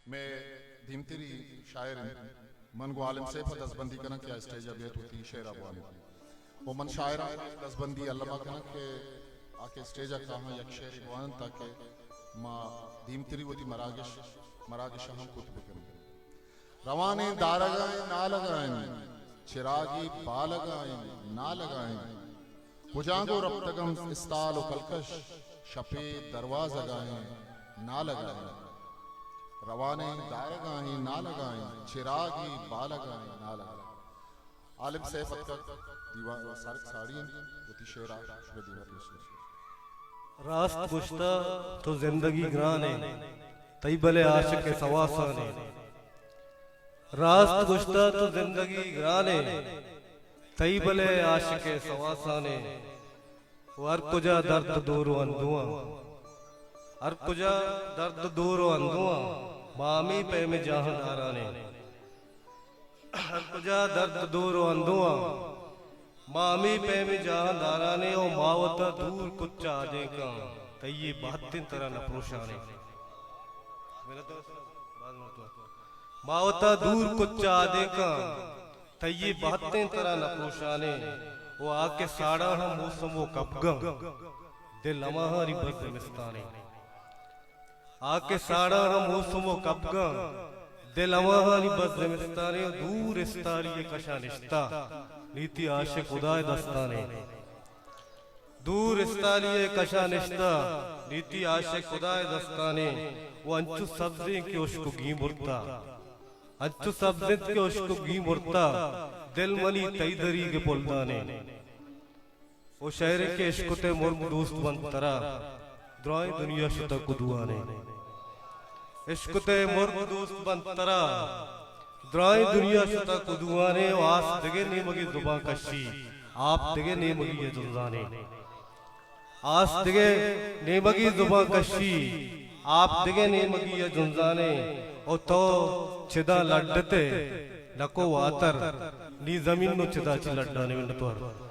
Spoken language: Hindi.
मैं धीमतिरी शायर मन को आलिम से दसबंदी करना क्या स्टेज अबियत होती शेर अबवानी वो मन शायर दसबंदी अल्लामा करना के आके स्टेज कहाँ यक शेर अबवान ताकि माँ धीमतिरी होती मरागिश हम कुतुब करें रवाने दारगाएं ना लगाएं चिरागी बा लगाएं ना लगाएं पुजांगो रब्तगम इस्ताल कलकश शपे दरवाजा गाएं ना लगाएं रवाने दारगाएं ना लगाएं चिरागी बा लगाएं ना लगाएं आलिम सैफत का दीवार सरक साड़ी होती शेरा शुभ दीवार रास्त गुश्ता तो जिंदगी ग्रान है तई भले आशिक के सवासा ने रास्त गुश्ता तो जिंदगी ग्रान है तई भले आशिक के सवासा ने वर कुजा दर्द दूर अंधुआ हर कुजा दर्द दूर अंधुआ मामी पे में जहां ने हर कुजा दर्द दूर अंधुआ मामी पे में जहां ने ओ मावता दूर कुच्चा आजे का तई बातें तरह न पुरुषाने मेरा तो मावता दूर कुच्चा आजे का तई बातें तरह न पुरुषाने वो आके साड़ा हम मौसम वो कपगम दिल हमारी बदमिस्ताने आके साड़ा हम मौसम वो कपगम दिल हमारी बदमिस्ताने दूर इस्तारी कशा निश्ता नीति आशिक खुदाए दस्ताने दूर इस्तारी कशा निश्ता नीति आशिक खुदाए दस्ताने वो अंचु सब्जी के उसको घी मुर्ता अंचु सब्जी के उसको घी मुर्ता दिल मली तईदरी के पुलदाने वो शहर के इश्कुते मुर्म दोस्त बंतरा द्राय दुनिया शुता कुदुआने इश्कुते मुर्म दोस्त बंतरा द्राय दुनिया शुता कुदुआने आस दगे ने मगी जुबान कशी आप दगे ने मगी ये जुजाने आस दगे ने मगी जुबान कशी आप दगे ने मगी ये जुजाने ओ तो छिदा लड्डते नको वातर नी जमीन नो चिदा ची लड्डाने में नतवर